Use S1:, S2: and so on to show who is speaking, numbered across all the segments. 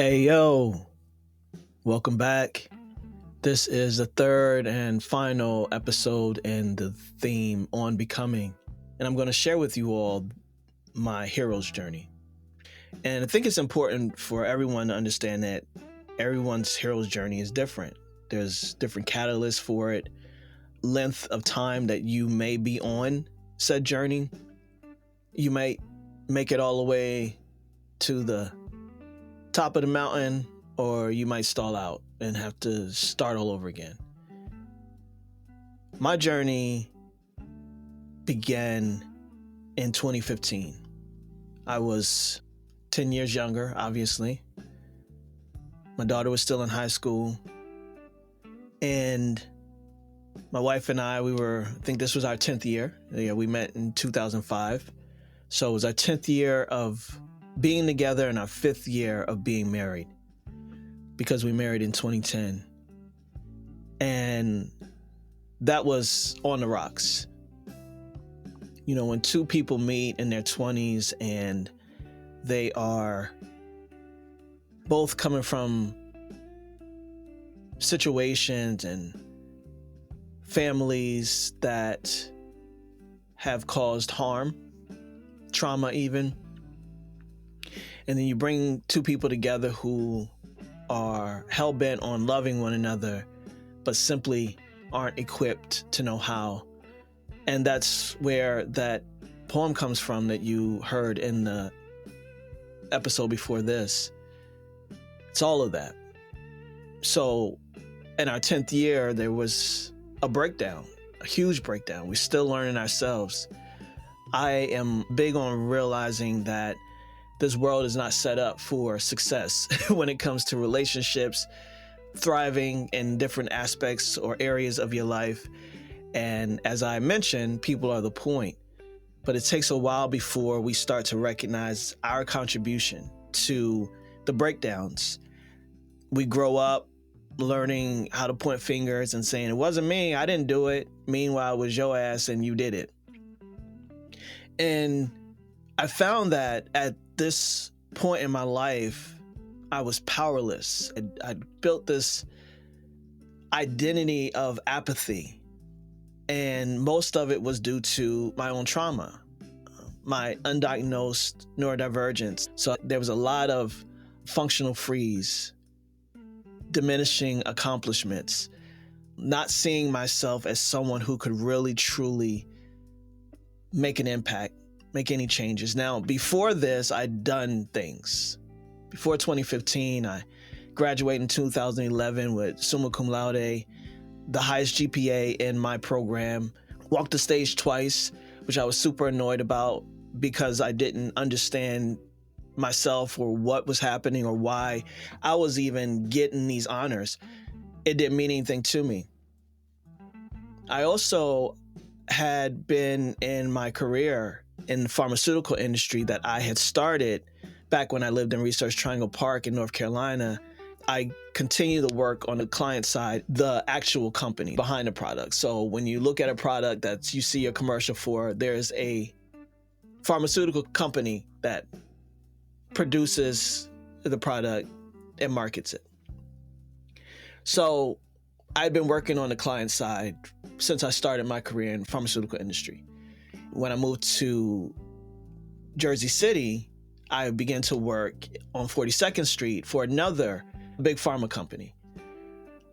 S1: Hey, yo, welcome back. This is the third and final episode in the theme on becoming. And I'm going to share with you all my hero's journey. And I think it's important for everyone to understand that everyone's hero's journey is different. There's different catalysts for it, length of time that you may be on said journey. You might make it all the way to the top of the mountain, or you might stall out and have to start all over again. My journey began in 2015. I was 10 years younger, obviously. My daughter was still in high school. And my wife and I think this was our 10th year. Yeah, we met in 2005. So it was our 10th year of being together and our 5th year of being married, because we married in 2010. And that was on the rocks. You know, when two people meet in their 20s and they are both coming from situations and families that have caused harm, trauma even, and then you bring two people together who are hell-bent on loving one another, but simply aren't equipped to know how. And that's where that poem comes from that you heard in the episode before this. It's all of that. So in our 10th year, there was a breakdown, a huge breakdown. We're still learning ourselves. I am big on realizing that this world is not set up for success when it comes to relationships, thriving in different aspects or areas of your life. And as I mentioned, people are the point. But it takes a while before we start to recognize our contribution to the breakdowns. We grow up learning how to point fingers and saying, it wasn't me, I didn't do it. Meanwhile, it was your ass and you did it. And I found that at this point in my life, I was powerless. I built this identity of apathy, and most of it was due to my own trauma, my undiagnosed neurodivergence. So there was a lot of functional freeze, diminishing accomplishments, not seeing myself as someone who could really, truly make an impact, make any changes. Now, before this, I'd done things. Before 2015, I graduated in 2011 with summa cum laude, the highest GPA in my program, walked the stage twice, which I was super annoyed about because I didn't understand myself or what was happening or why I was even getting these honors. It didn't mean anything to me. I also had been in my career in the pharmaceutical industry that I had started back when I lived in Research Triangle Park in North Carolina. I continue to work on the client side, the actual company behind the product. So when you look at a product that you see a commercial for, there's a pharmaceutical company that produces the product and markets it. So I've been working on the client side since I started my career in the pharmaceutical industry. When I moved to Jersey City, I began to work on 42nd Street for another big pharma company.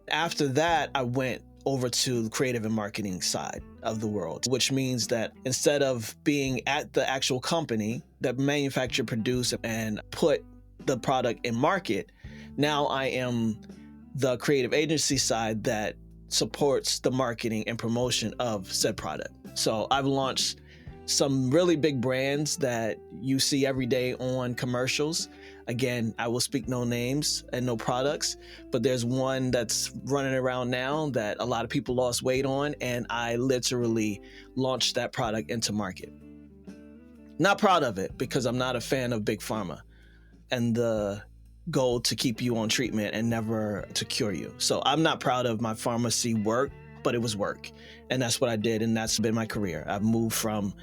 S1: After that, I went over to the creative and marketing side of the world, which means that instead of being at the actual company that manufacture, produce, and put the product in market, now I am the creative agency side that supports the marketing and promotion of said product. So I've launched some really big brands that you see every day on commercials. Again, I will speak no names and no products, but there's one that's running around now that a lot of people lost weight on, and I literally launched that product into market. Not proud of it because I'm not a fan of big pharma and the goal to keep you on treatment and never to cure you. So I'm not proud of my pharmacy work, but it was work. And that's what I did, and that's been my career. I've moved from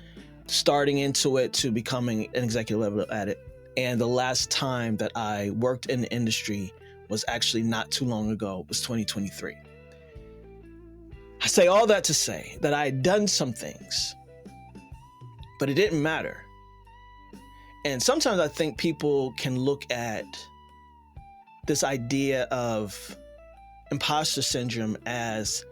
S1: starting into it to becoming an executive level at it And the last time that I worked in the industry was actually not too long ago. It was 2023. I say all that to say that I had done some things, but it didn't matter. And sometimes I think people can look at this idea of imposter syndrome as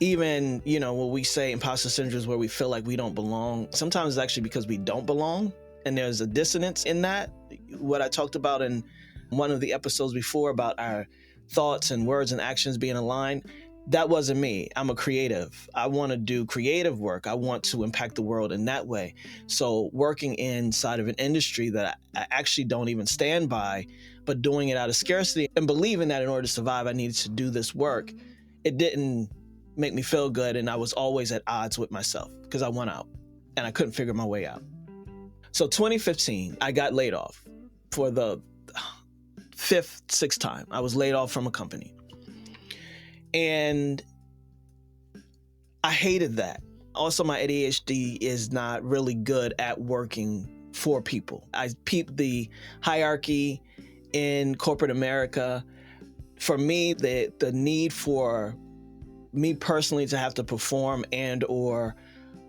S1: even, when we say imposter syndrome is where we feel like we don't belong. Sometimes it's actually because we don't belong. And there's a dissonance in that. What I talked about in one of the episodes before about our thoughts and words and actions being aligned, that wasn't me. I'm a creative. I want to do creative work. I want to impact the world in that way. So working inside of an industry that I actually don't even stand by, but doing it out of scarcity and believing that in order to survive, I needed to do this work, it didn't make me feel good. And I was always at odds with myself because I went out and I couldn't figure my way out. So 2015, I got laid off for the sixth time. I was laid off from a company. And I hated that. Also, my ADHD is not really good at working for people. I peeped the hierarchy in corporate America. For me, the need for me personally to have to perform and or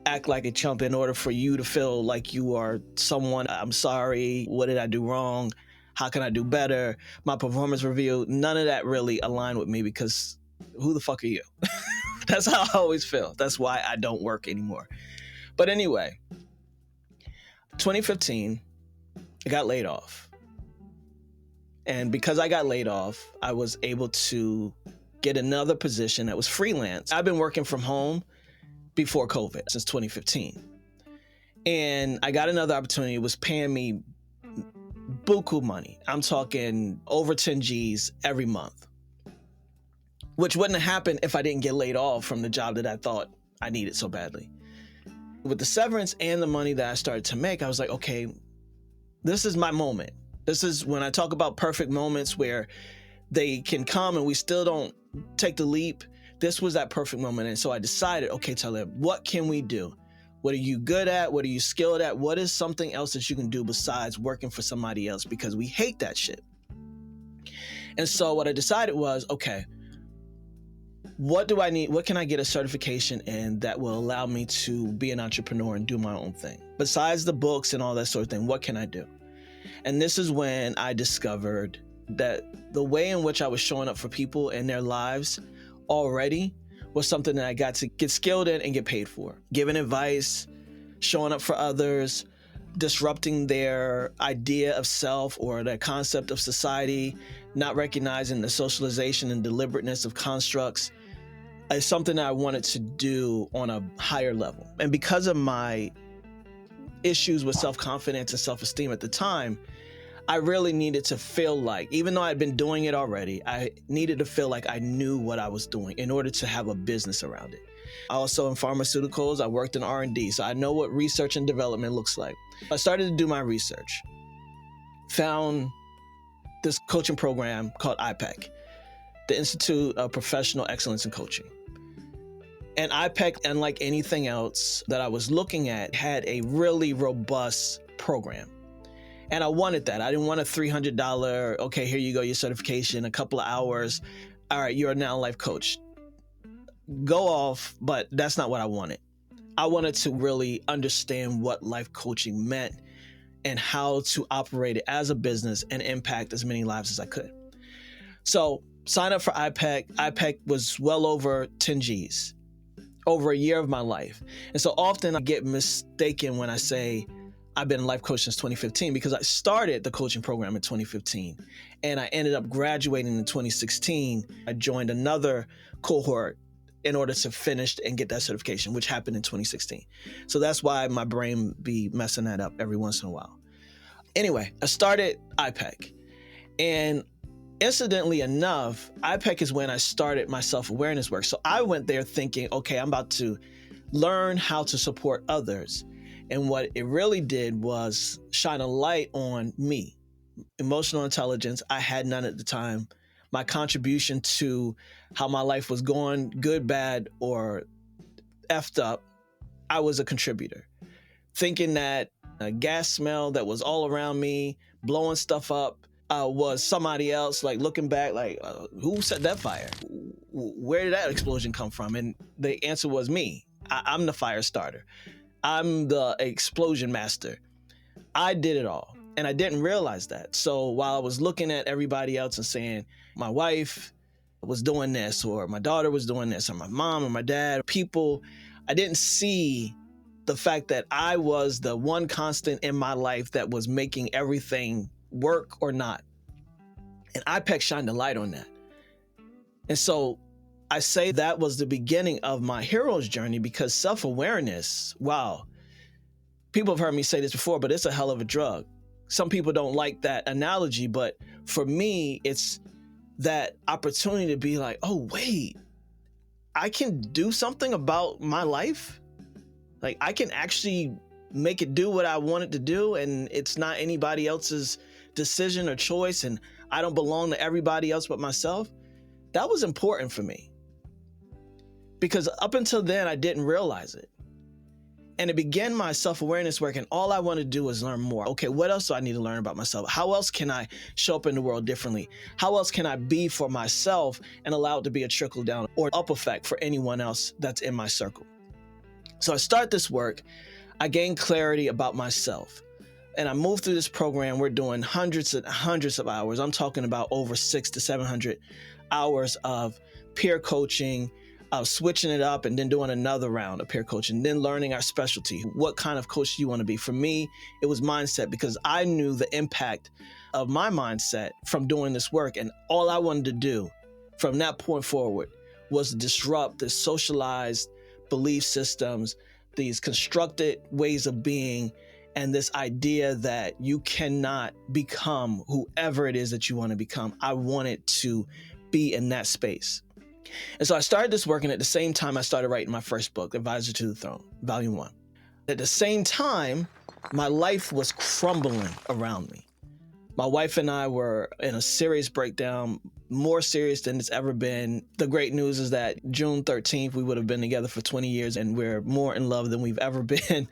S1: act like a chump in order for you to feel like you are someone, I'm sorry, what did I do wrong? How can I do better? My performance review, none of that really aligned with me because who the fuck are you? That's how I always feel. That's why I don't work anymore. But anyway, 2015, I got laid off. And because I got laid off, I was able to get another position that was freelance. I've been working from home before COVID since 2015. And I got another opportunity. It was paying me buku money. I'm talking over 10 G's every month, which wouldn't have happened if I didn't get laid off from the job that I thought I needed so badly. With the severance and the money that I started to make, I was like, okay, this is my moment. This is when I talk about perfect moments where they can come and we still don't take the leap. This was that perfect moment. And so I decided, okay, Talib, what can we do? What are you good at? What are you skilled at? What is something else that you can do besides working for somebody else? Because we hate that shit. And so what I decided was, okay, what do I need? What can I get a certification in that will allow me to be an entrepreneur and do my own thing? Besides the books and all that sort of thing, what can I do? And this is when I discovered that the way in which I was showing up for people in their lives already was something that I got to get skilled in and get paid for. Giving advice, showing up for others, disrupting their idea of self or their concept of society, not recognizing the socialization and deliberateness of constructs is something that I wanted to do on a higher level. And because of my issues with self-confidence and self-esteem at the time, I really needed to feel like, even though I'd been doing it already, I needed to feel like I knew what I was doing in order to have a business around it. Also in pharmaceuticals, I worked in R&D, so I know what research and development looks like. I started to do my research, found this coaching program called IPEC, the Institute of Professional Excellence in Coaching. And IPEC, unlike anything else that I was looking at, had a really robust program. And I wanted that. I didn't want a $300, okay, here you go, your certification, a couple of hours. All right, you're now a life coach. Go off, but that's not what I wanted. I wanted to really understand what life coaching meant and how to operate it as a business and impact as many lives as I could. So sign up for IPEC. IPEC was well over 10 G's, over a year of my life. And so often I get mistaken when I say I've been a life coach since 2015 because I started the coaching program in 2015 and I ended up graduating in 2016. I joined another cohort in order to finish and get that certification, which happened in 2016. So that's why my brain be messing that up every once in a while. Anyway, I started IPEC, and incidentally enough, IPEC is when I started my self-awareness work. So I went there thinking, okay, I'm about to learn how to support others. And what it really did was shine a light on me. Emotional intelligence, I had none at the time. My contribution to how my life was going, good, bad, or effed up, I was a contributor. Thinking that A gas smell that was all around me, blowing stuff up, was somebody else, like looking back, like, who set that fire? Where did that explosion come from? And the answer was me. I'm the fire starter. I'm the explosion master. I did it all. And I didn't realize that. So while I was looking at everybody else and saying, my wife was doing this, or my daughter was doing this, or my mom or my dad, people, I didn't see the fact that I was the one constant in my life that was making everything work or not. And IPEC shined a light on that. And so I say that was the beginning of my hero's journey, because self-awareness, wow, people have heard me say this before, but it's a hell of a drug. Some people don't like that analogy, but for me, it's that opportunity to be like, oh, wait, I can do something about my life. Like, I can actually make it do what I want it to do, and it's not anybody else's decision or choice, and I don't belong to everybody else but myself. That was important for me, because up until then, I didn't realize it. And it began my self-awareness work, and all I wanted to do was learn more. Okay, what else do I need to learn about myself? How else can I show up in the world differently? How else can I be for myself and allow it to be a trickle down or up effect for anyone else that's in my circle? So I start this work, I gain clarity about myself, and I move through this program. We're doing hundreds and hundreds of hours. I'm talking about over 600 to 700 hours of peer coaching, switching it up, and then doing another round of peer coaching, then learning our specialty. What kind of coach do you want to be? For me, it was mindset, because I knew the impact of my mindset from doing this work. And all I wanted to do from that point forward was to disrupt the socialized belief systems, these constructed ways of being, and this idea that you cannot become whoever it is that you want to become. I wanted to be in that space. And so I started this work, and at the same time, I started writing my first book, Advisor to the Throne, Volume 1. At the same time, my life was crumbling around me. My wife and I were in a serious breakdown, more serious than it's ever been. The great news is that June 13th, we would have been together for 20 years, and we're more in love than we've ever been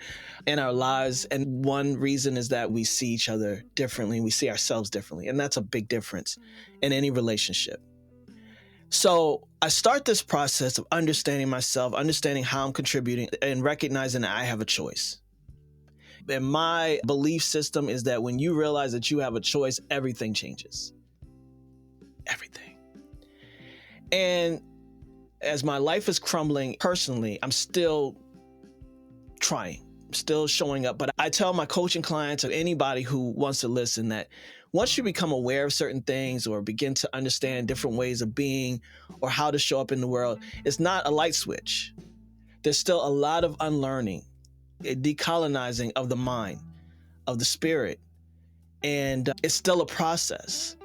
S1: in our lives. And one reason is that we see each other differently. We see ourselves differently. And that's a big difference in any relationship. So I start this process of understanding myself, understanding how I'm contributing, and recognizing that I have a choice. And my belief system is that when you realize that you have a choice, everything changes. Everything. And as my life is crumbling personally, I'm still trying, still showing up. But I tell my coaching clients, or anybody who wants to listen, that once you become aware of certain things, or begin to understand different ways of being, or how to show up in the world, it's not a light switch. There's still a lot of unlearning, a decolonizing of the mind, of the spirit. And it's still a process.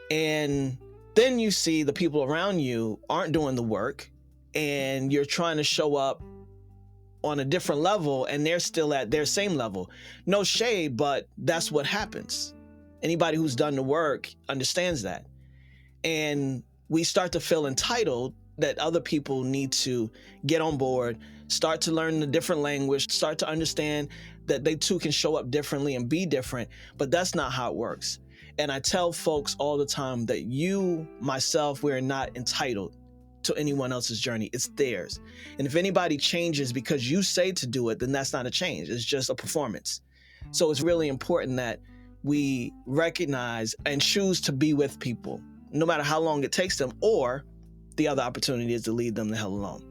S1: And then you see the people around you aren't doing the work, and you're trying to show up on a different level, and they're still at their same level. No shade, but that's what happens. Anybody who's done the work understands that. And we start to feel entitled that other people need to get on board, start to learn a different language, start to understand that they too can show up differently and be different. But that's not how it works. And I tell folks all the time that you, myself, we're not entitled to anyone else's journey. It's theirs. And if anybody changes because you say to do it, then that's not a change. It's just a performance. So it's really important that we recognize and choose to be with people, no matter how long it takes them, or the other opportunity is to leave them the hell alone.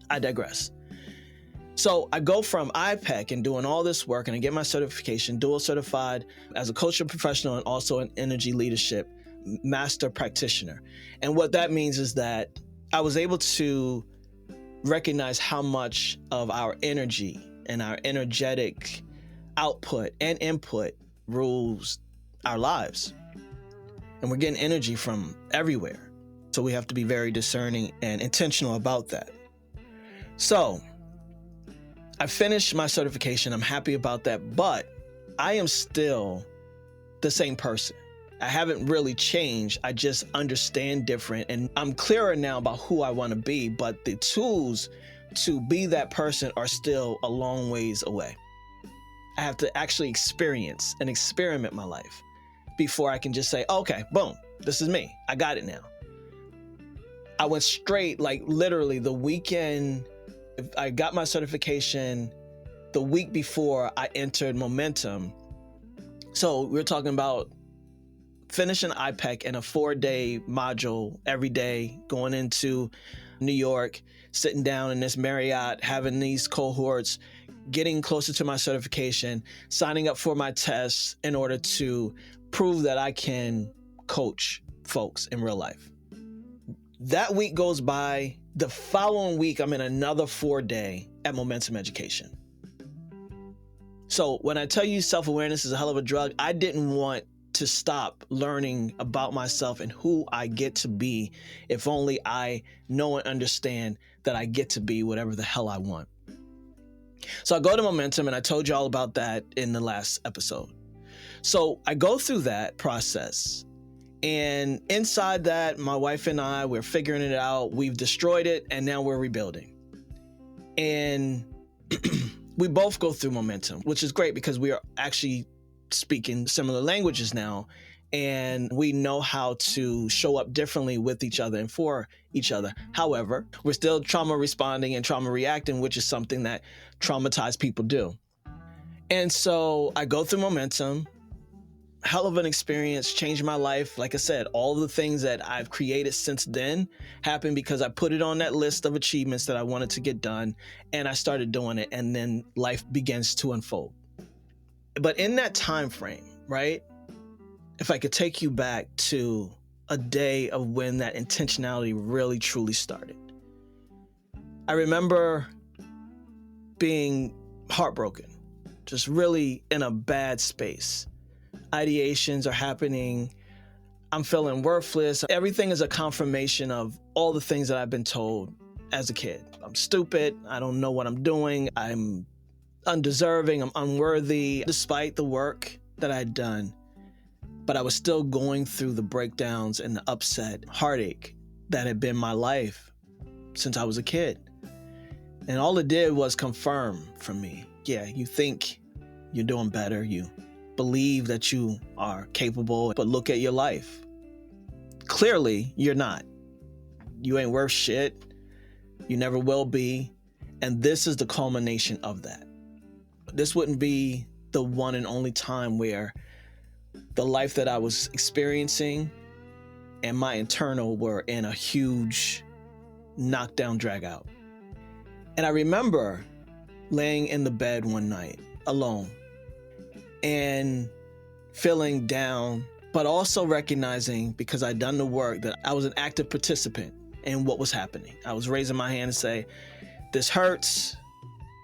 S1: I digress. So I go from IPEC and doing all this work, and I get my certification, dual certified as a coaching professional and also an energy leadership master practitioner. And what that means is that I was able to recognize how much of our energy and our energetic output and input rules our lives. And we're getting energy from everywhere. So we have to be very discerning and intentional about that. So I finished my certification. I'm happy about that, but I am still the same person. I haven't really changed. I just understand different, and I'm clearer now about who I want to be, but the tools to be that person are still a long ways away. I have to actually experience and experiment my life before I can just say, okay, boom, this is me. I got it now. I went straight, like literally the weekend, I got my certification the week before I entered Momentum. So we're talking about finishing IPEC in a 4-day module every day, going into New York, sitting down in this Marriott, having these cohorts, getting closer to my certification, signing up for my tests in order to prove that I can coach folks in real life. That week goes by. The following week, I'm in another 4-day at Momentum Education. So when I tell you self-awareness is a hell of a drug, I didn't want to stop learning about myself and who I get to be if only I know and understand that I get to be whatever the hell I want. So I go to Momentum, and I told you all about that in the last episode. So I go through that process, and inside that, my wife and I, we're figuring it out. We've destroyed it, and now we're rebuilding. And we both go through Momentum, which is great because we are actually speaking similar languages now, and we know how to show up differently with each other and for each other. However, we're still trauma responding and trauma reacting, which is something that traumatized people do. And so I go through Momentum, hell of an experience, changed my life. Like I said, all the things that I've created since then happened because I put it on that list of achievements that I wanted to get done, and I started doing it, and then life begins to unfold. But in that time frame, right, if I could take you back to a day of when that intentionality really truly started, I remember being heartbroken, just really in a bad space. Ideations are happening. I'm feeling worthless. Everything is a confirmation of all the things that I've been told as a kid. I'm stupid. I don't know what I'm doing. I'm undeserving. I'm unworthy, despite the work that I'd done. But I was still going through the breakdowns and the upset, heartache that had been my life since I was a kid. And all it did was confirm for me, yeah, you think you're doing better. You believe that you are capable, but look at your life. Clearly, you're not. You ain't worth shit. You never will be. And this is the culmination of that. This wouldn't be the one and only time where the life that I was experiencing and my internal were in a huge knockdown, drag out. And I remember laying in the bed one night alone and feeling down, but also recognizing, because I'd done the work, that I was an active participant in what was happening. I was raising my hand and say, this hurts,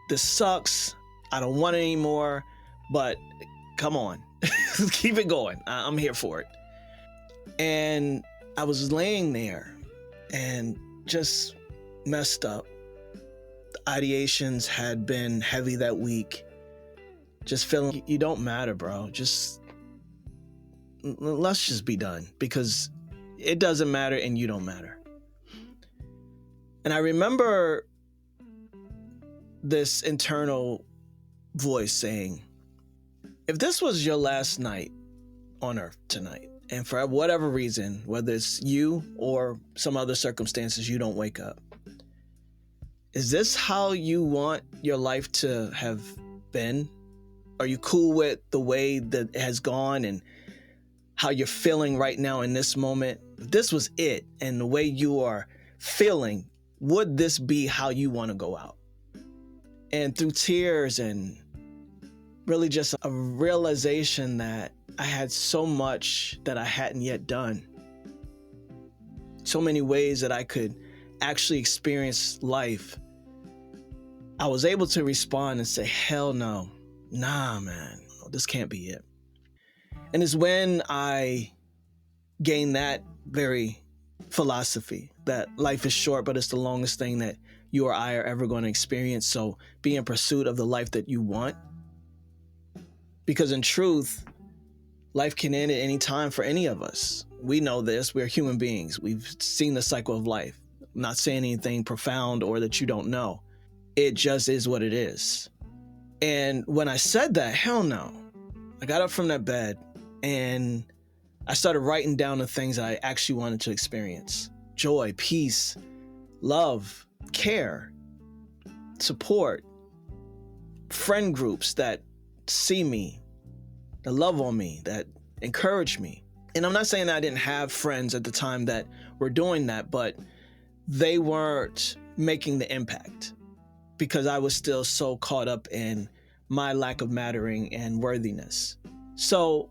S1: this sucks, I don't want it anymore, but come on, keep it going. I'm here for it. And I was laying there and just messed up. The ideations had been heavy that week. Just feeling, you don't matter, bro. Let's just be done, because it doesn't matter and you don't matter. And I remember this internal voice saying, if this was your last night on earth tonight, and for whatever reason, whether it's you or some other circumstances, you don't wake up, is this how you want your life to have been? Are you cool with the way that it has gone and how you're feeling right now in this moment? If this was it and the way you are feeling, would this be how you want to go out? And through tears and really just a realization that I had so much that I hadn't yet done, so many ways that I could actually experience life, I was able to respond and say, hell no, nah, man, this can't be it. And it's when I gained that very philosophy that life is short, but it's the longest thing that you or I are ever going to experience. So be in pursuit of the life that you want. Because in truth, life can end at any time for any of us. We know this. We're human beings. We've seen the cycle of life. I'm not saying anything profound or that you don't know. It just is what it is. And when I said that, hell no. I got up from that bed and I started writing down the things that I actually wanted to experience. Joy, peace, love, care, support, friend groups that see me, that love on me, that encourage me. And I'm not saying that I didn't have friends at the time that were doing that, but they weren't making the impact because I was still so caught up in my lack of mattering and worthiness. So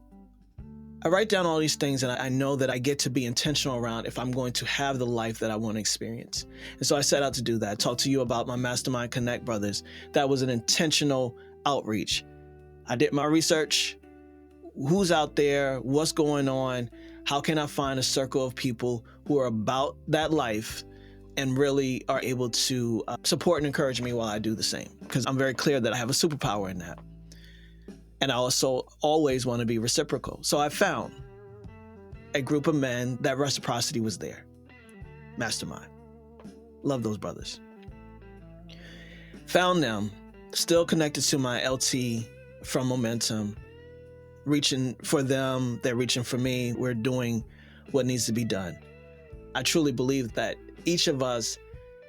S1: I write down all these things and I know that I get to be intentional around if I'm going to have the life that I want to experience. And so I set out to do that. I talked to you about my Mastermind Connect brothers. That was an intentional outreach. I did my research. Who's out there? What's going on? How can I find a circle of people who are about that life and really are able to support and encourage me while I do the same? Because I'm very clear that I have a superpower in that. And I also always want to be reciprocal. So I found a group of men that reciprocity was there. Mastermind. Love those brothers. Found them, still connected to my LT from Momentum. Reaching for them, they're reaching for me. We're doing what needs to be done. I truly believe that each of us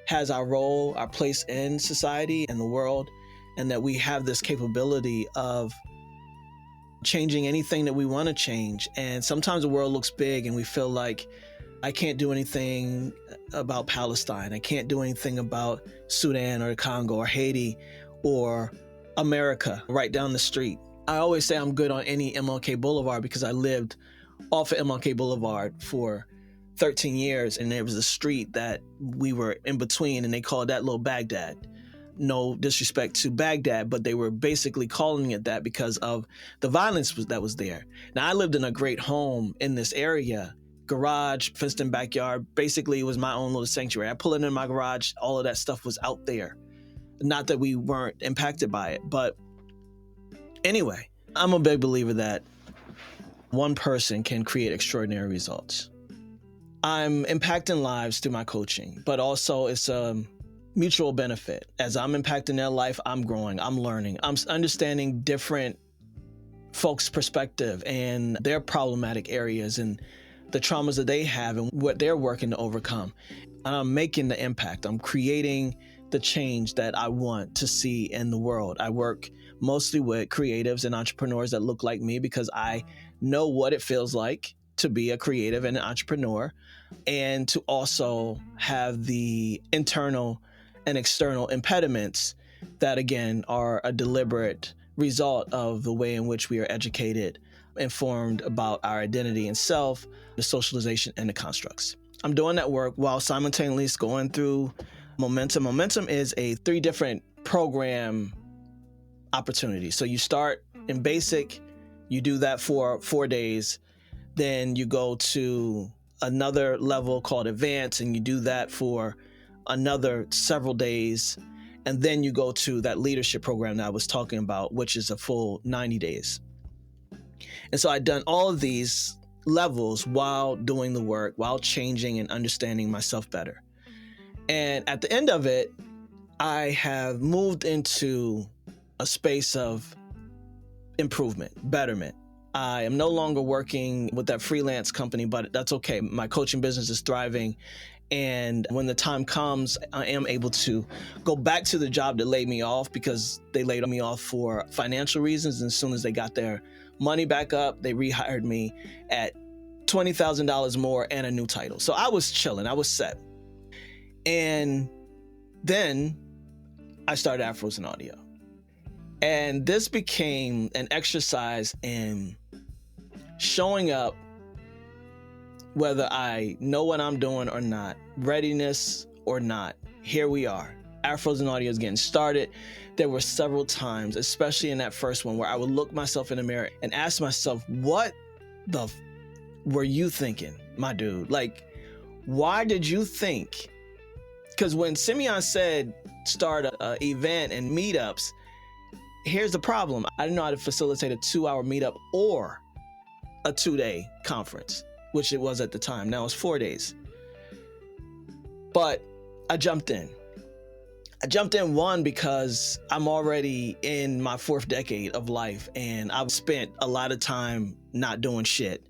S1: has our role, our place in society and the world, and that we have this capability of changing anything that we want to change. And sometimes the world looks big and we feel like I can't do anything about Palestine. I can't do anything about Sudan or Congo or Haiti or America right down the street. I always say I'm good on any MLK Boulevard because I lived off of MLK Boulevard for 13 years, and there was a street that we were in between, and they called that Little Baghdad. No disrespect to Baghdad, but they were basically calling it that because of the violence that was there. Now, I lived in a great home in this area, garage, fenced-in backyard. Basically, it was my own little sanctuary. I pull it in my garage. All of that stuff was out there. Not that we weren't impacted by it, but anyway, I'm a big believer that one person can create extraordinary results. I'm impacting lives through my coaching, but also it's a mutual benefit. As I'm impacting their life, I'm growing, I'm learning, I'm understanding different folks' perspective and their problematic areas and the traumas that they have and what they're working to overcome. And I'm making the impact. I'm creating the change that I want to see in the world. I work mostly with creatives and entrepreneurs that look like me because I know what it feels like to be a creative and an entrepreneur, and to also have the internal and external impediments that, again, are a deliberate result of the way in which we are educated, informed about our identity and self, the socialization, and the constructs. I'm doing that work while simultaneously going through Momentum. Momentum is a 3 different program opportunities. So you start in basic, you do that for 4 days, then you go to another level called advanced, and you do that for another several days, and then you go to that leadership program that I was talking about, which is a full 90 days. And so I'd done all of these levels while doing the work, while changing and understanding myself better. And at the end of it, I have moved into a space of improvement, betterment. I am no longer working with that freelance company, but that's okay. My coaching business is thriving. And when the time comes, I am able to go back to the job that laid me off because they laid me off for financial reasons. And as soon as they got their money back up, they rehired me at $20,000 more and a new title. So I was chilling. I was set. And then I started Afros in audio. And this became an exercise in showing up, whether I know what I'm doing or not, readiness or not. Here we are. Afros in audio is getting started. There were several times, especially in that first one, where I would look myself in the mirror and ask myself, what the were you thinking, my dude? Like, why did you think? Because when Simeon said start an event and meetups, here's the problem. I didn't know how to facilitate a 2-hour meetup or a 2-day conference, which it was at the time. Now it's 4 days. But I jumped in. I jumped in, one, because I'm already in my 4th decade of life, and I've spent a lot of time not doing shit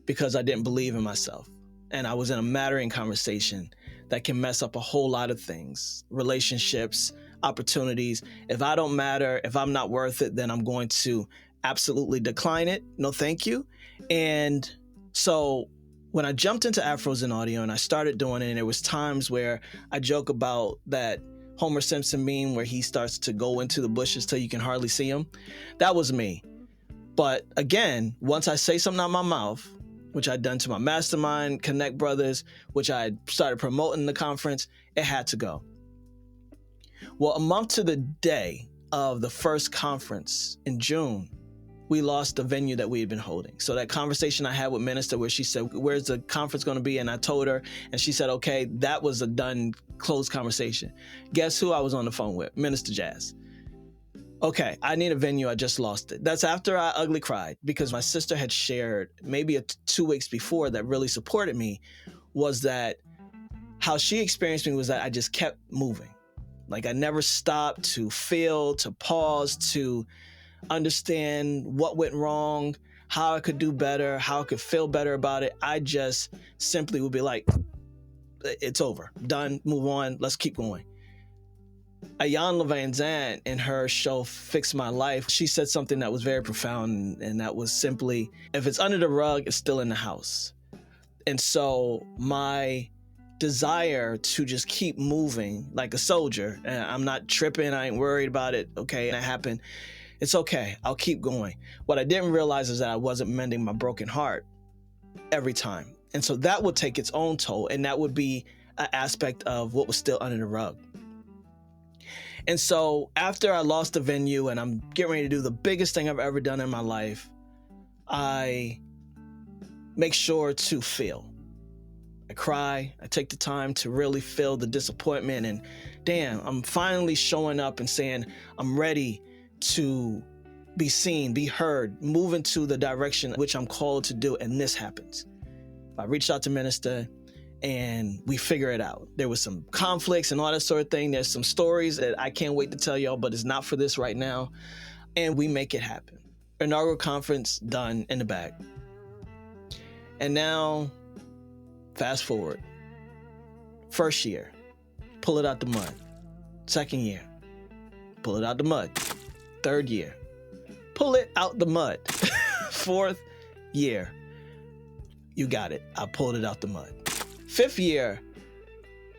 S1: because I didn't believe in myself. And I was in a mattering conversation that can mess up a whole lot of things, relationships, opportunities. If I don't matter, if I'm not worth it, then I'm going to absolutely decline it. No, thank you. And so when I jumped into Afros in audio and I started doing it, and there was times where I joke about that Homer Simpson meme where he starts to go into the bushes till you can hardly see him. That was me. But again, once I say something out my mouth, which I'd done to my mastermind, Connect Brothers, which I started promoting the conference, it had to go. Well, a month to the day of the first conference in June, we lost the venue that we had been holding. So that conversation I had with Minister where she said, where's the conference going to be? And I told her, and she said, okay, that was a done, closed conversation. Guess who I was on the phone with? Minister Jazz. Okay, I need a venue. I just lost it. That's after I ugly cried, because my sister had shared maybe 2 weeks before that really supported me, was that how she experienced me was that I just kept moving. Like I never stopped to feel, to pause, to understand what went wrong, how I could do better, how I could feel better about it. I just simply would be like, it's over, done, move on, let's keep going. Ayanna Van Zandt, in her show Fix My Life, she said something that was very profound, and that was simply, if it's under the rug, it's still in the house. And so my desire to just keep moving like a soldier, and I'm not tripping, I ain't worried about it, okay, that happened, it's okay, I'll keep going. What I didn't realize is that I wasn't mending my broken heart every time. And so that would take its own toll, and that would be an aspect of what was still under the rug. And so after I lost the venue and I'm getting ready to do the biggest thing I've ever done in my life, I make sure to feel. I cry, I take the time to really feel the disappointment, and damn, I'm finally showing up and saying, I'm ready to be seen, be heard, move into the direction which I'm called to do, and this happens. I reached out to Minister and we figure it out. There was some conflicts and all that sort of thing. There's some stories that I can't wait to tell y'all, but it's not for this right now. And we make it happen. Inaugural conference done, in the bag. And now, fast forward. First year, pull it out the mud. Second year, pull it out the mud. Third year, pull it out the mud. Fourth year, you got it. I pulled it out the mud. Fifth year,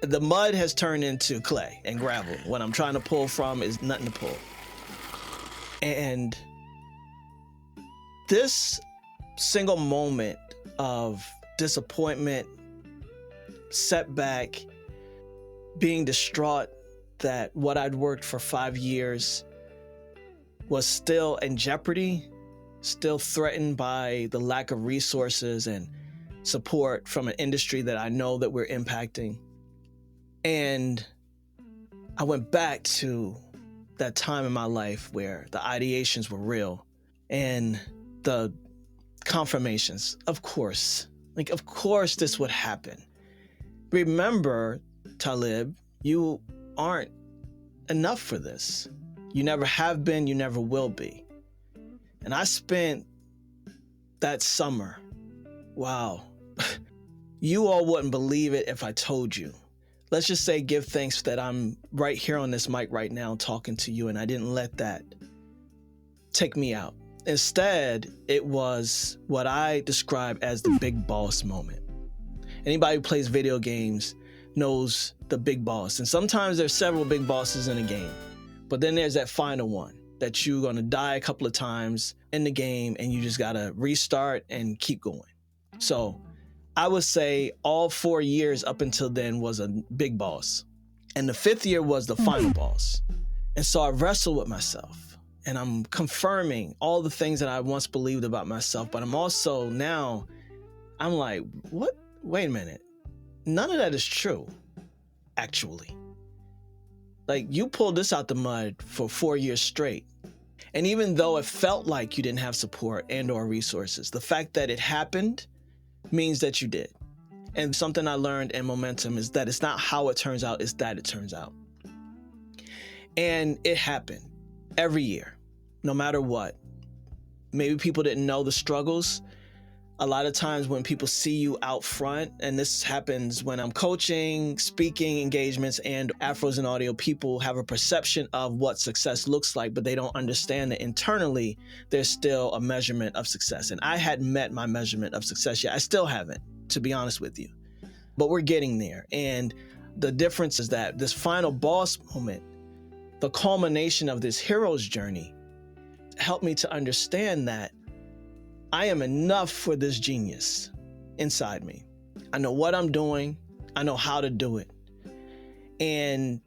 S1: the mud has turned into clay and gravel. What I'm trying to pull from is nothing to pull. And this single moment of disappointment, setback, being distraught that what I'd worked for 5 years was still in jeopardy, still threatened by the lack of resources and support from an industry that I know that we're impacting. And I went back to that time in my life where the ideations were real and the confirmations, of course, of course this would happen. Remember, Talib, you aren't enough for this. You never have been, you never will be. And I spent that summer, wow, you all wouldn't believe it if I told you. Let's just say give thanks that I'm right here on this mic right now talking to you, and I didn't let that take me out. Instead, it was what I describe as the big boss moment. Anybody who plays video games knows the big boss. And sometimes there's several big bosses in a game, but then there's that final one that you're going to die a couple of times in the game and you just got to restart and keep going. So I would say all 4 years up until then was a big boss. And the 5th year was the final boss. And so I wrestled with myself and I'm confirming all the things that I once believed about myself. But I'm also now, I'm like, what? Wait a minute. None of that is true, actually. Like, you pulled this out the mud for 4 years straight. And even though it felt like you didn't have support and or resources, the fact that it happened means that you did. And something I learned in Momentum is that it's not how it turns out, it's that it turns out. And it happened every year, no matter what. Maybe people didn't know the struggles. A lot of times when people see you out front, and this happens when I'm coaching, speaking engagements, and Afros and audio, people have a perception of what success looks like, but they don't understand that internally, there's still a measurement of success. And I hadn't met my measurement of success yet. I still haven't, to be honest with you. But we're getting there. And the difference is that this final boss moment, the culmination of this hero's journey, helped me to understand that I am enough for this genius inside me. I know what I'm doing. I know how to do it. And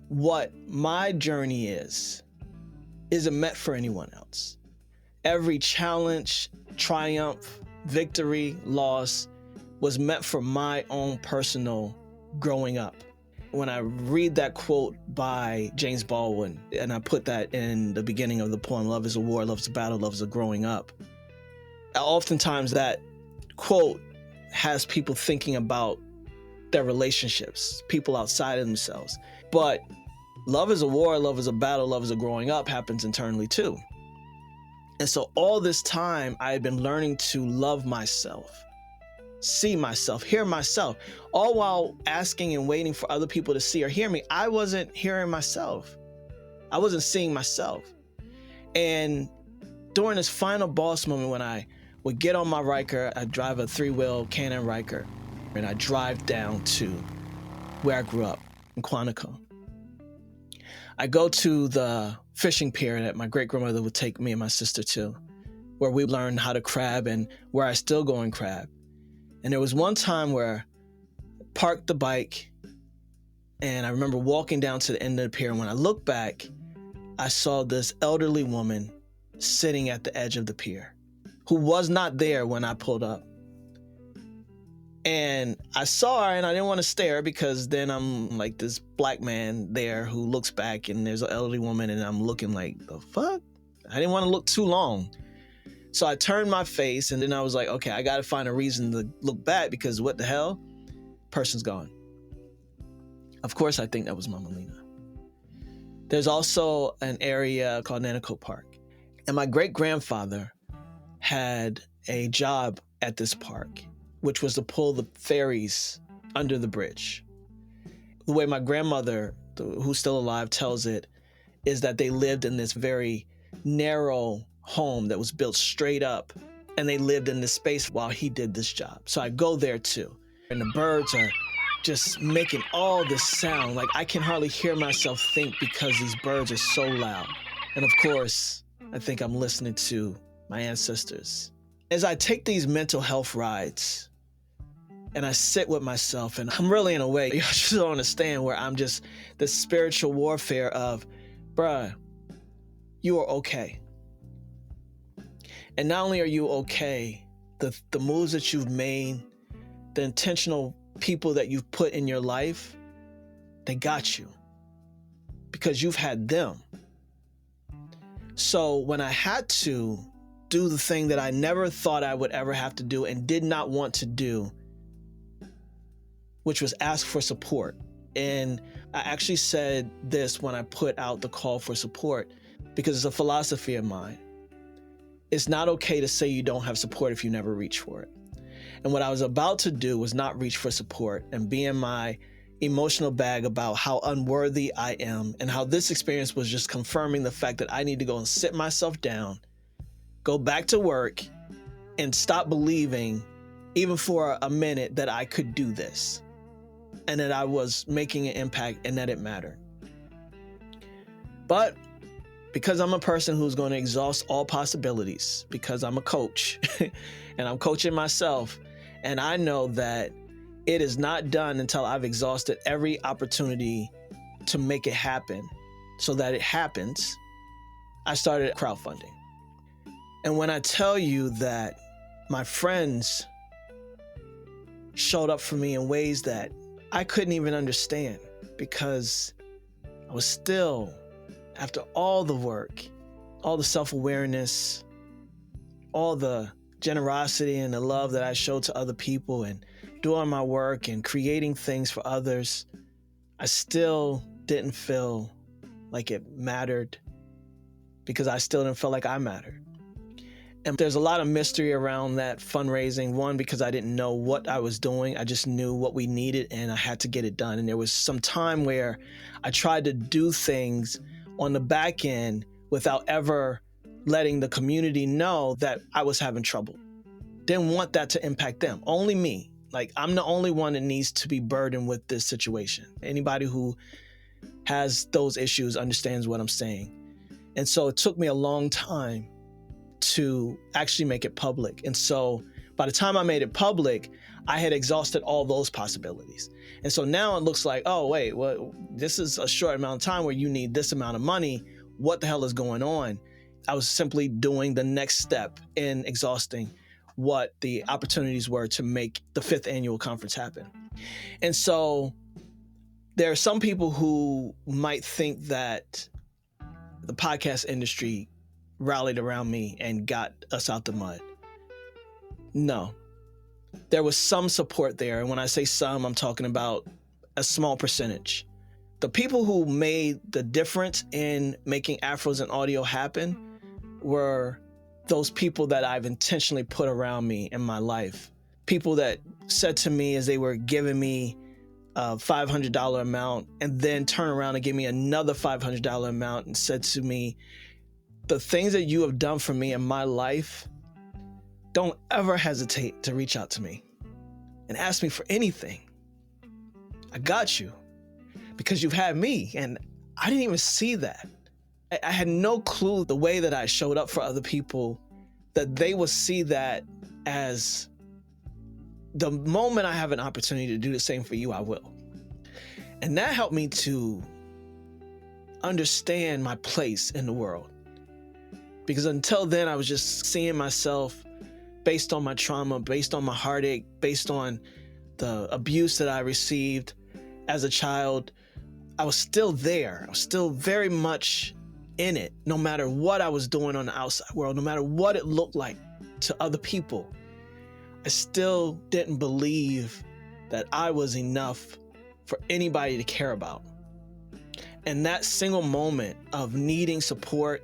S1: what my journey isn't meant for anyone else. Every challenge, triumph, victory, loss was meant for my own personal growing up. When I read that quote by James Baldwin, and I put that in the beginning of the poem, "Love is a war, love is a battle, love is a growing up," oftentimes that quote has people thinking about their relationships, people outside of themselves. But love is a war, love is a battle, love is a growing up happens internally too. And so all this time I had been learning to love myself, see myself, hear myself, all while asking and waiting for other people to see or hear me. I wasn't hearing myself. I wasn't seeing myself. And during this final boss moment, when I would get on my Riker, I drive a 3-wheel Can-Am Riker, and I drive down to where I grew up in Quantico. I go to the fishing pier that my great-grandmother would take me and my sister to, where we learned how to crab and where I still go and crab. And there was one time where I parked the bike, and I remember walking down to the end of the pier. And when I looked back, I saw this elderly woman sitting at the edge of the pier who was not there when I pulled up. And I saw her, and I didn't want to stare because then I'm like this black man there who looks back, and there's an elderly woman, and I'm looking like, the fuck? I didn't want to look too long. So I turned my face, and then I was like, okay, I got to find a reason to look back because what the hell? Person's gone. Of course, I think that was Mama Lena. There's also an area called Nanaco Park. And my great-grandfather had a job at this park, which was to pull the ferries under the bridge. The way my grandmother, who's still alive, tells it is that they lived in this very narrow home that was built straight up, and they lived in this space while he did this job. So I go there too, and the birds are just making all this sound. Like I can hardly hear myself think because these birds are so loud. And of course, I think I'm listening to my ancestors. As I take these mental health rides and I sit with myself, and I'm really in a way, you just don't understand, where I'm just the spiritual warfare of, bruh, you are okay. And not only are you okay, the moves that you've made, the intentional people that you've put in your life, they got you because you've had them. So when I had to do the thing that I never thought I would ever have to do and did not want to do, which was ask for support. And I actually said this when I put out the call for support because it's a philosophy of mine. It's not okay to say you don't have support if you never reach for it. And what I was about to do was not reach for support and be in my emotional bag about how unworthy I am and how this experience was just confirming the fact that I need to go and sit myself down, go back to work, and stop believing, even for a minute, that I could do this and that I was making an impact and that it mattered. But because I'm a person who's going to exhaust all possibilities, because I'm a coach and I'm coaching myself, and I know that it is not done until I've exhausted every opportunity to make it happen so that it happens, I started crowdfunding. And when I tell you that my friends showed up for me in ways that I couldn't even understand, because I was still, after all the work, all the self-awareness, all the generosity and the love that I showed to other people and doing my work and creating things for others, I still didn't feel like it mattered, because I still didn't feel like I mattered. And there's a lot of mystery around that fundraising. One, because I didn't know what I was doing. I just knew what we needed and I had to get it done. And there was some time where I tried to do things on the back end without ever letting the community know that I was having trouble. Didn't want that to impact them, only me. Like, I'm the only one that needs to be burdened with this situation. Anybody who has those issues understands what I'm saying. And so it took me a long time to actually make it public. And so by the time I made it public, I had exhausted all those possibilities. And so now it looks like, oh, wait, well, this is a short amount of time where you need this amount of money. What the hell is going on? I was simply doing the next step in exhausting what the opportunities were to make the 5th annual conference happen. And so there are some people who might think that the podcast industry rallied around me and got us out the mud. No, there was some support there. And when I say some, I'm talking about a small percentage. The people who made the difference in making Afros and audio happen were those people that I've intentionally put around me in my life. People that said to me as they were giving me a $500 amount and then turn around and give me another $500 amount and said to me, the things that you have done for me in my life, don't ever hesitate to reach out to me and ask me for anything. I got you because you've had me, and I didn't even see that. I had no clue the way that I showed up for other people, that they would see that as the moment I have an opportunity to do the same for you, I will. And that helped me to understand my place in the world. Because until then, I was just seeing myself based on my trauma, based on my heartache, based on the abuse that I received as a child. I was still there. I was still very much in it, no matter what I was doing on the outside world, no matter what it looked like to other people. I still didn't believe that I was enough for anybody to care about. And that single moment of needing support,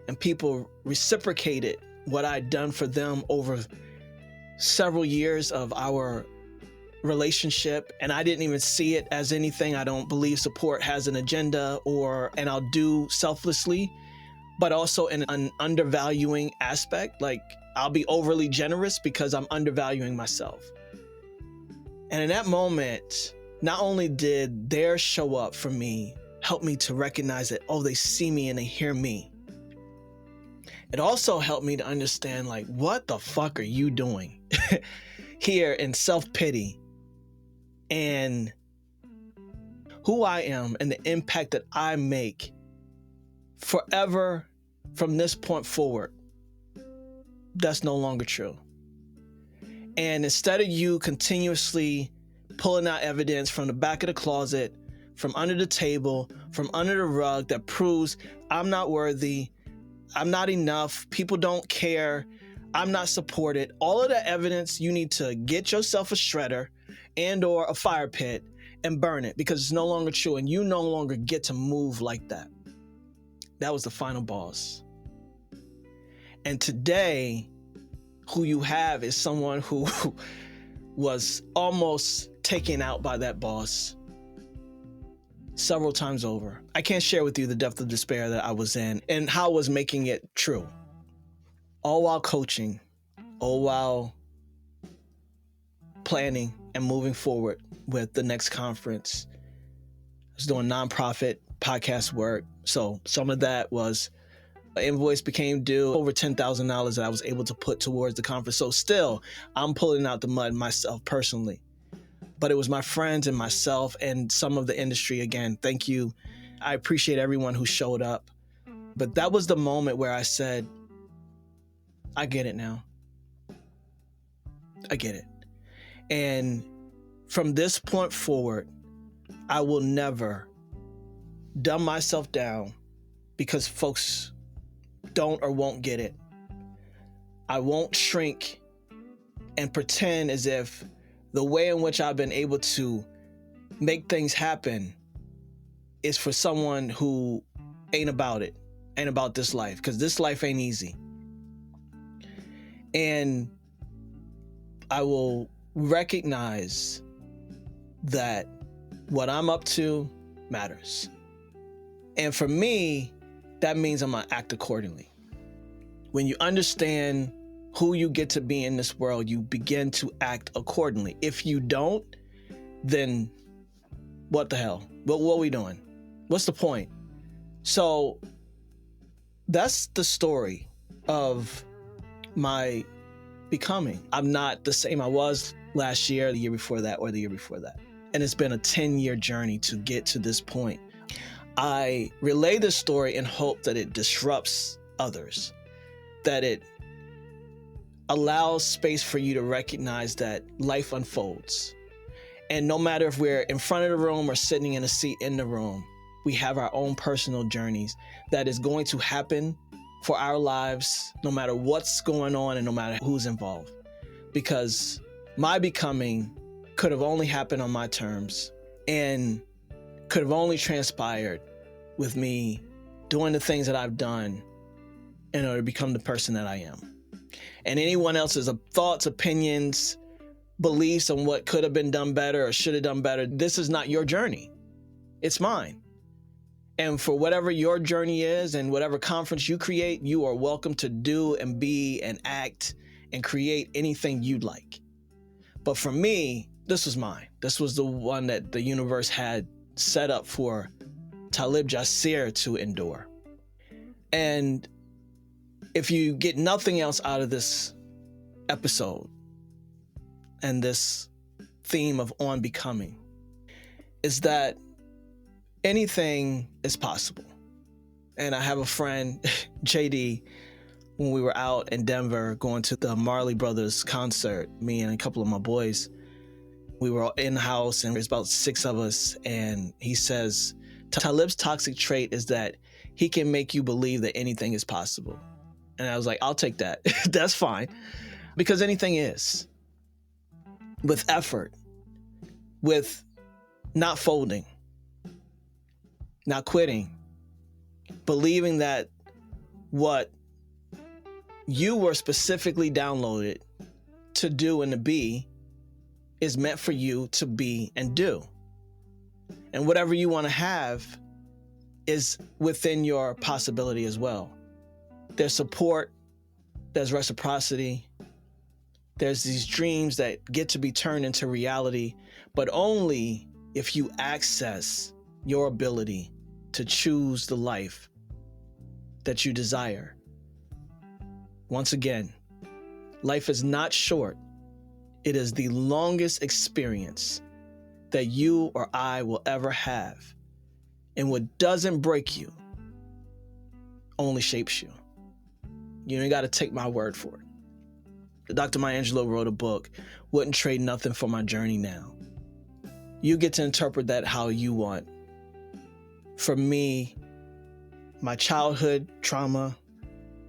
S1: and people reciprocated what I'd done for them over several years of our relationship, and I didn't even see it as anything. I don't believe support has an agenda and I'll do selflessly, but also in an undervaluing aspect. Like, I'll be overly generous because I'm undervaluing myself. And in that moment, not only did their show up for me help me to recognize that, oh, they see me and they hear me, it also helped me to understand, like, what the fuck are you doing here in self-pity, and who I am and the impact that I make forever from this point forward. That's no longer true. And instead of you continuously pulling out evidence from the back of the closet, from under the table, from under the rug that proves I'm not worthy, I'm not enough, people don't care, I'm not supported, all of that evidence, you need to get yourself a shredder and or a fire pit and burn it, because it's no longer true and you no longer get to move like that. That was the final boss. And today, who you have is someone who was almost taken out by that boss several times over. I can't share with you the depth of despair that I was in and how I was making it true. All while coaching, all while planning and moving forward with the next conference. I was doing nonprofit podcast work. So some of that was an invoice became due, over $10,000 that I was able to put towards the conference. So still, I'm pulling out the mud myself personally. But it was my friends and myself and some of the industry. Again, thank you. I appreciate everyone who showed up. But that was the moment where I said, I get it now. I get it. And from this point forward, I will never dumb myself down because folks don't or won't get it. I won't shrink and pretend as if the way in which I've been able to make things happen is for someone who ain't about it, ain't about this life, because this life ain't easy. And I will recognize that what I'm up to matters. And for me, that means I'm gonna act accordingly. When you understand who you get to be in this world, you begin to act accordingly. If you don't, then what the hell? What are we doing? What's the point? So that's the story of my becoming. I'm not the same I was last year, the year before that, or the year before that. And it's been a 10-year journey to get to this point. I relay this story in hope that it disrupts others, that it allows space for you to recognize that life unfolds. And no matter if we're in front of the room or sitting in a seat in the room, we have our own personal journeys that is going to happen for our lives, no matter what's going on and no matter who's involved. Because my becoming could have only happened on my terms and could have only transpired with me doing the things that I've done in order to become the person that I am. And anyone else's thoughts, opinions, beliefs on what could have been done better or should have done better, this is not your journey. It's mine. And for whatever your journey is and whatever conference you create, you are welcome to do and be and act and create anything you'd like. But for me, this was mine. This was the one that the universe had set up for Talib Jasir to endure. And if you get nothing else out of this episode and this theme of on becoming, is that anything is possible. And I have a friend, JD, when we were out in Denver going to the Marley Brothers concert, me and a couple of my boys, we were in the house and there's about 6 of us. And he says, Talib's toxic trait is that he can make you believe that anything is possible. And I was like, I'll take that. That's fine. Because anything is. With effort, with not folding, not quitting, believing that what you were specifically downloaded to do and to be is meant for you to be and do. And whatever you want to have is within your possibility as well. There's support, there's reciprocity, there's these dreams that get to be turned into reality, but only if you access your ability to choose the life that you desire. Once again, life is not short. It is the longest experience that you or I will ever have. And what doesn't break you only shapes you. You ain't got to take my word for it. Dr. Maya Angelou wrote a book, Wouldn't Trade Nothing for My Journey Now. You get to interpret that how you want. For me, my childhood trauma,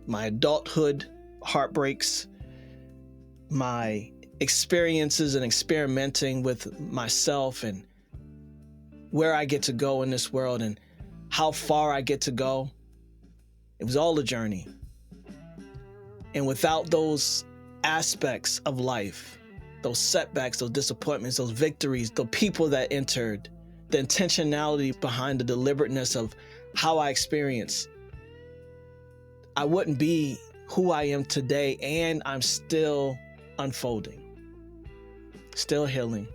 S1: my adulthood heartbreaks, my experiences and experimenting with myself and where I get to go in this world and how far I get to go, it was all a journey. And without those aspects of life, those setbacks, those disappointments, those victories, the people that entered, the intentionality behind the deliberateness of how I experience, I wouldn't be who I am today, and I'm still unfolding, still healing,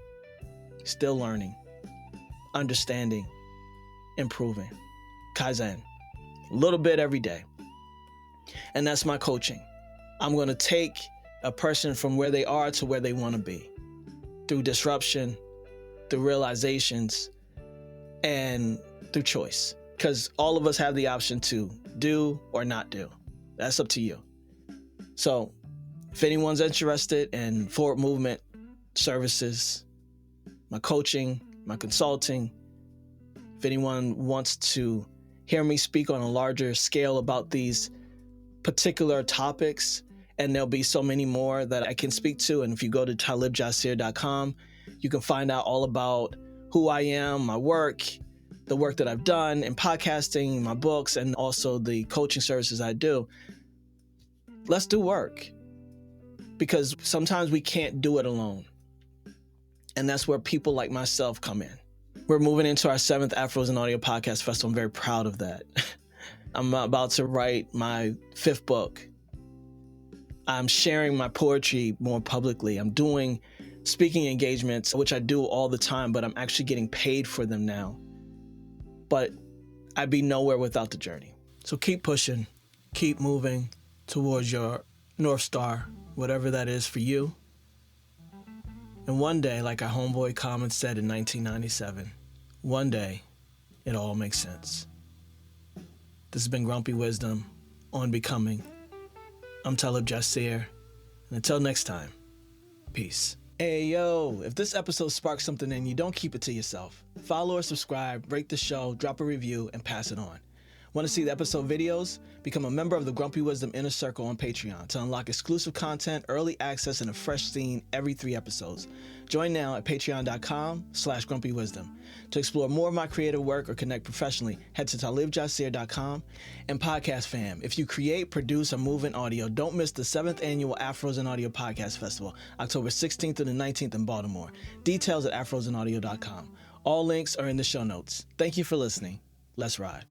S1: still learning, understanding, improving, Kaizen, a little bit every day. And that's my coaching. I'm going to take a person from where they are to where they want to be through disruption, through realizations, and through choice. Because all of us have the option to do or not do. That's up to you. So if anyone's interested in forward movement services, my coaching, my consulting, if anyone wants to hear me speak on a larger scale about these particular topics, and there'll be so many more that I can speak to. And if you go to talibjasir.com, you can find out all about who I am, my work, the work that I've done in podcasting, my books, and also the coaching services I do, let's do work. Because sometimes we can't do it alone. And that's where people like myself come in. We're moving into our 7th Afros in Audio Podcast Festival. I'm very proud of that. I'm about to write my 5th book. I'm sharing my poetry more publicly. I'm doing speaking engagements, which I do all the time, but I'm actually getting paid for them now. But I'd be nowhere without the journey. So keep pushing, keep moving towards your North Star, whatever that is for you. And one day, like our homeboy Common said in 1997, one day it all makes sense. This has been Grumpy Wizdom on Becoming. I'm Talib Jasir. And until next time, peace. Hey, yo, if this episode sparks something in you, don't keep it to yourself. Follow or subscribe, rate the show, drop a review, and pass it on. Want to see the episode videos? Become a member of the Grumpy Wizdom Inner Circle on Patreon to unlock exclusive content, early access, and a fresh scene every 3 episodes. Join now at patreon.com/grumpywisdom. To explore more of my creative work or connect professionally, head to talibjasir.com. And podcast fam, if you create, produce, or move in audio, don't miss the 7th annual Afros in Audio Podcast Festival, October 16th through the 19th in Baltimore. Details at afrosinaudio.com. All links are in the show notes. Thank you for listening. Let's ride.